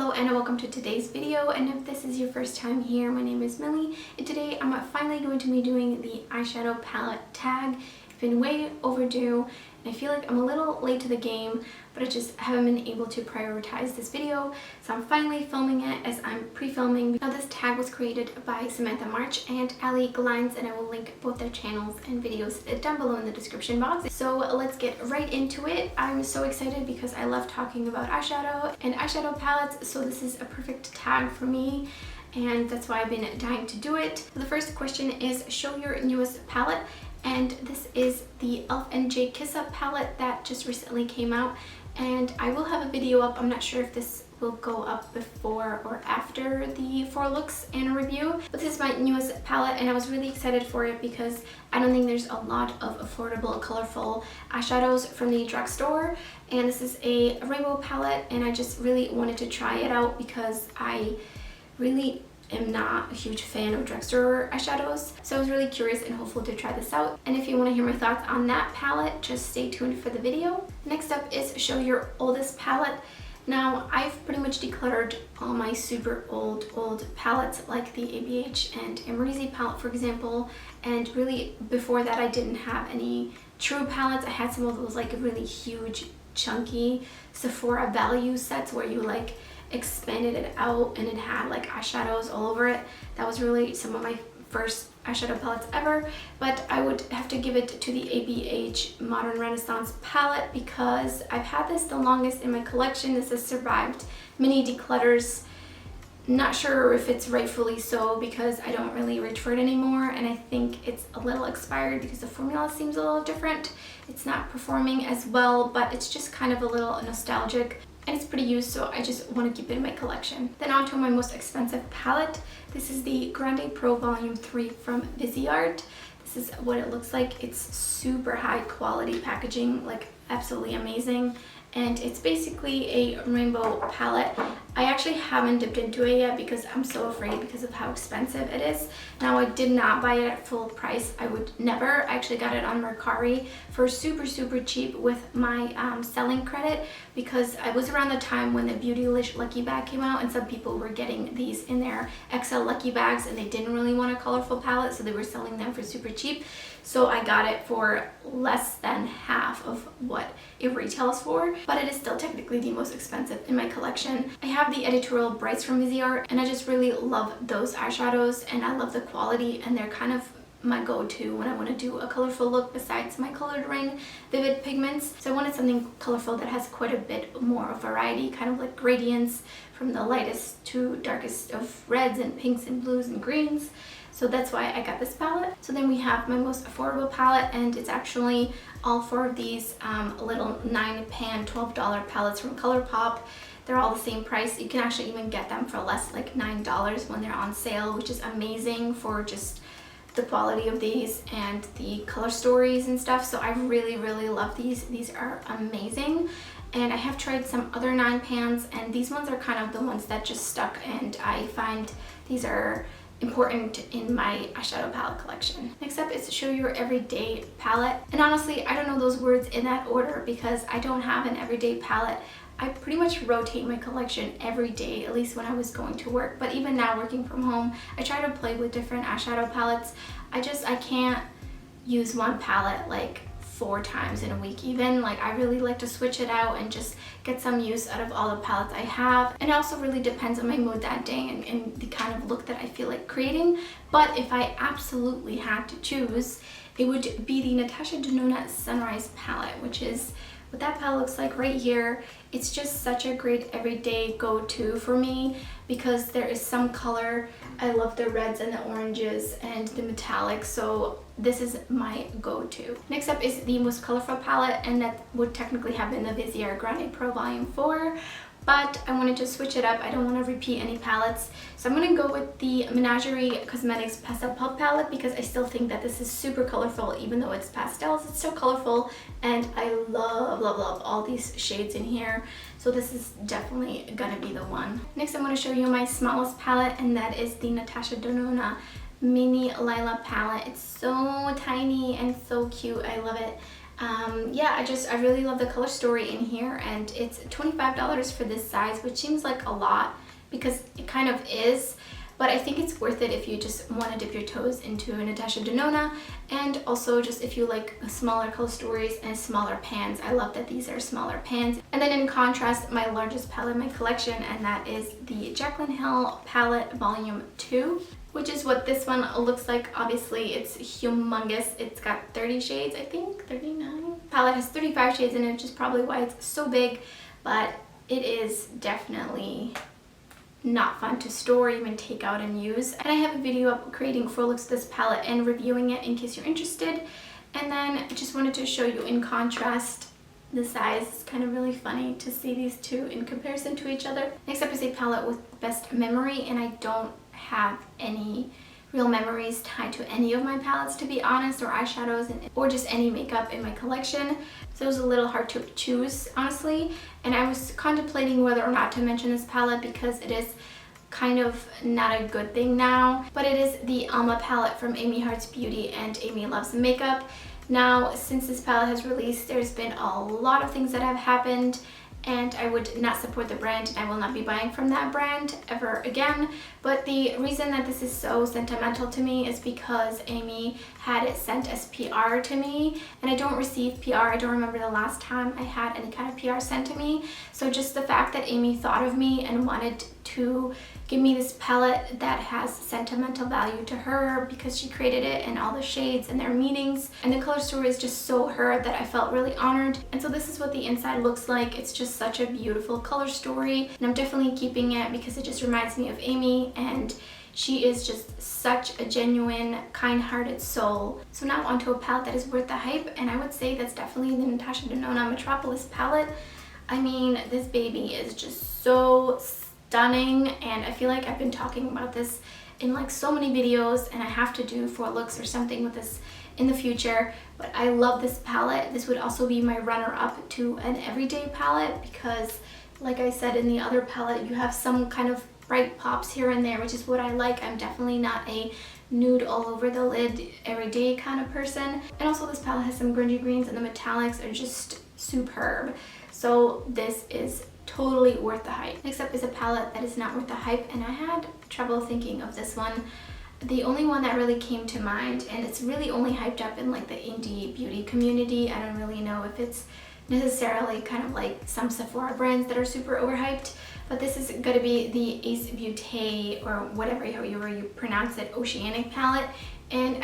Hello and welcome to today's video, and if this is your first time here, my name is Millie and today I'm finally going to be doing the eyeshadow palette tag. It's been way overdue and I feel like I'm a little late to the game, but I just haven't been able to prioritize this video, so I'm finally filming it as I'm pre-filming. Now this tag was created by Samantha and Allie, and I will link both their channels and videos down below in the description box. So let's get right into it. I'm so excited because I love talking about eyeshadow and eyeshadow palettes, so this is a perfect tag for me and that's why I've been dying to do it. So the first question is, show your newest palette. And this is the Elf and J Kiss Up palette that just recently came out, and I will have a video up. I'm not sure if this will go up before or after the 4 looks and review, but this is my newest palette and I was really excited for it because I don't think there's a lot of affordable, colorful eyeshadows from the drugstore, and this is a rainbow palette and I just really wanted to try it out because I really am not a huge fan of drugstore eyeshadows, so I was really curious and hopeful to try this out. And if you want to hear my thoughts on that palette, just stay tuned for the video. Next up is show your oldest palette. Now I've pretty much decluttered all my super old palettes like the ABH and Amrezy palette, for example, and really before that I didn't have any true palettes. I had some of those like really huge chunky Sephora value sets where you like expanded it out and it had like eyeshadows all over it. That was really some of my first eyeshadow palettes ever, but I would have to give it to the ABH Modern Renaissance palette because I've had this the longest in my collection. This has survived many declutters. Not sure if it's rightfully so because I don't really reach for it anymore, and I think it's a little expired because the formula seems a little different. It's not performing as well, but it's just kind of a little nostalgic. And it's pretty used, so I just want to keep it in my collection. Then on to my most expensive palette. This is the Grande Pro Volume 3 from Viseart. This is what it looks like. It's super high quality packaging, like absolutely amazing. And it's basically a rainbow palette. I actually haven't dipped into it yet because I'm so afraid because of how expensive it is. Now I did not buy it at full price. I would never. I actually got it on Mercari for super cheap with my selling credit because I was around the time when the Beautylish Lucky Bag came out and some people were getting these in their XL Lucky Bags and they didn't really want a colorful palette, so they were selling them for super cheap. So I got it for less than half of what it retails for, but it is still technically the most expensive in my collection. I have the editorial Brights from Viseart and I just really love those eyeshadows and I love the quality, and they're kind of my go-to when I want to do a colorful look besides my Colored Rain Vivid Pigments. So I wanted something colorful that has quite a bit more of variety, kind of like gradients from the lightest to darkest of reds and pinks and blues and greens. So that's why I got this palette. So then we have my most affordable palette, and it's actually all 4 of these little 9-pan $12 palettes from ColourPop. They're all the same price. You can actually even get them for less, like $9 when they're on sale, which is amazing for just the quality of these and the color stories and stuff. So I really love these. These are amazing. And I have tried some other 9-pans and these ones are kind of the ones that just stuck, and I find these are important in my eyeshadow palette collection. Next up is show your everyday palette. And honestly, I don't know those words in that order because I don't have an everyday palette. I pretty much rotate my collection every day, at least when I was going to work. But even now working from home, I try to play with different eyeshadow palettes. I can't use one palette like 4 times in a week even. Like I really like to switch it out and just get some use out of all the palettes I have. And it also really depends on my mood that day and the kind of look that I feel like creating. But if I absolutely had to choose, it would be the Natasha Denona Sunrise palette, which is what that palette looks like right here. It's just such a great everyday go-to for me because there is some color. I love the reds and the oranges and the metallics, so this is my go-to. Next up is the most colorful palette, and that would technically have been the Viseart Grande Pro Volume 4. But I wanted to switch it up. I don't want to repeat any palettes. So I'm going to go with the Menagerie Cosmetics Pastel Pop palette because I still think that this is super colorful. Even though it's pastels, it's still colorful. And I love all these shades in here. So this is definitely going to be the one. Next, I'm going to show you my smallest palette, and that is the Natasha Denona Mini Lila palette. It's so tiny and so cute. I love it. Yeah, I really love the color story in here, and it's $25 for this size, which seems like a lot because it kind of is, but I think it's worth it if you just want to dip your toes into Natasha Denona, and also just if you like smaller color stories and smaller pans. I love that these are smaller pans. And then in contrast, my largest palette in my collection, and that is the Jaclyn Hill palette volume 2, which is what this one looks like. Obviously it's humongous. It's got 30 shades, I think, 39. Palette has 35 shades in it, which is probably why it's so big, but it is definitely not fun to store, even take out and use. And I have a video up creating 4 looks with this palette and reviewing it in case you're interested. And then I just wanted to show you in contrast the size. It's kind of really funny to see these two in comparison to each other. Next up is a palette with best memory, and I don't have any real memories tied to any of my palettes, to be honest, or eyeshadows, or just any makeup in my collection. So it was a little hard to choose, honestly. And I was contemplating whether or not to mention this palette because it is kind of not a good thing now. But it is the Alma palette from Amy Hearts Beauty and Amy Loves Makeup. Now, since this palette has released, there's been a lot of things that have happened, and I would not support the brand, and I will not be buying from that brand ever again. But the reason that this is so sentimental to me is because Amy had it sent as PR to me, and I don't receive PR. I don't remember the last time I had any kind of PR sent to me. So just the fact that Amy thought of me and wanted to give me this palette that has sentimental value to her because she created it and all the shades and their meanings, and the color story is just so her, that I felt really honored. And so this is what the inside looks like. It's just such a beautiful color story, and I'm definitely keeping it because it just reminds me of Amy, and she is just such a genuine, kind-hearted soul. So now onto a palette that is worth the hype, and I would say that's definitely the Natasha Denona Metropolis palette. I mean, this baby is just so stunning, and I feel like I've been talking about this in like so many videos, and I have to do 4 looks or something with this in the future. But I love this palette. This would also be my runner-up to an everyday palette because, like I said in the other palette, you have some kind of bright pops here and there, which is what I like. I'm definitely not a nude all over the lid everyday kind of person. And also this palette has some grungy greens, and the metallics are just superb. So this is totally worth the hype. Next up is a palette that is not worth the hype, and I had trouble thinking of this one. The only one that really came to mind, and it's really only hyped up in like the indie beauty community. I don't really know if it's necessarily kind of like some Sephora brands that are super overhyped, but this is going to be the Ace Beauté, or whatever you pronounce it, Oceanic palette. And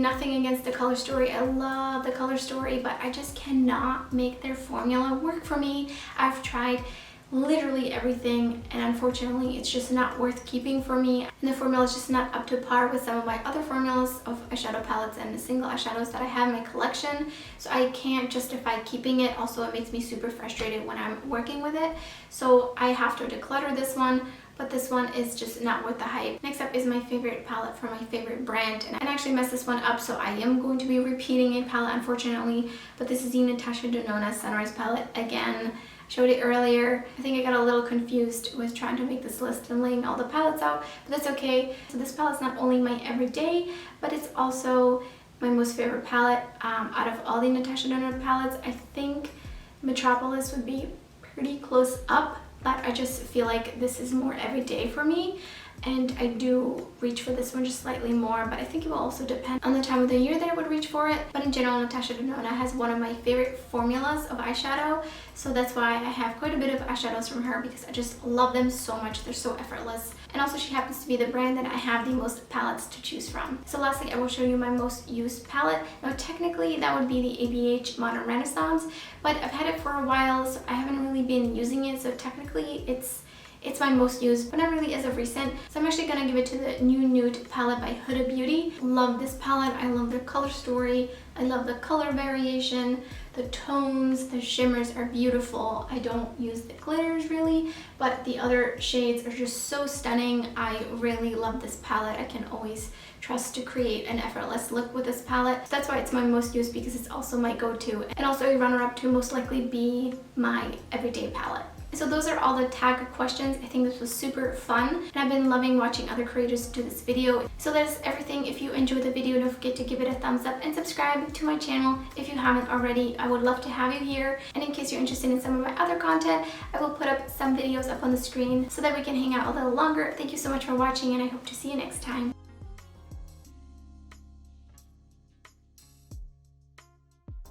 nothing against the color story. I love the color story, but I just cannot make their formula work for me. I've tried literally everything, and unfortunately it's just not worth keeping for me, and the formula is just not up to par with some of my other formulas of eyeshadow palettes and the single eyeshadows that I have in my collection, so I can't justify keeping it. Also, it makes me super frustrated when I'm working with it, so I have to declutter this one. But this one is just not worth the hype. Next up is my favorite palette from my favorite brand, and I actually messed this one up, so I am going to be repeating a palette, unfortunately. But this is the Natasha Denona Sunrise palette again. I showed it earlier. I think I got a little confused with trying to make this list and laying all the palettes out, but that's okay. So this palette's not only my everyday, but it's also my most favorite palette. Out of all the Natasha Denona palettes, I think Metropolis would be pretty close up, but I just feel like this is more everyday for me, and I do reach for this one just slightly more, but I think it will also depend on the time of the year that I would reach for it. But in general, Natasha Denona has one of my favorite formulas of eyeshadow, so that's why I have quite a bit of eyeshadows from her, because I just love them so much. They're so effortless, and also she happens to be the brand that I have the most palettes to choose from. So lastly, I will show you my most used palette. Now technically that would be the ABH Modern Renaissance, but I've had it for a while, so I haven't really been using it, so technically it's my most used, but not really as of recent. So I'm actually gonna give it to the New Nude palette by Huda Beauty. Love this palette. I love the color story. I love the color variation. The tones, the shimmers are beautiful. I don't use the glitters really, but the other shades are just so stunning. I really love this palette. I can always trust to create an effortless look with this palette. So that's why it's my most used, because it's also my go-to, and also a runner-up to most likely be my everyday palette. So those are all the tag questions. I think this was super fun, and I've been loving watching other creators do this video. So that is everything. If you enjoyed the video, don't forget to give it a thumbs up and subscribe to my channel if you haven't already. I would love to have you here, and in case you're interested in some of my other content, I will put up some videos up on the screen so that we can hang out a little longer. Thank you so much for watching, and I hope to see you next time.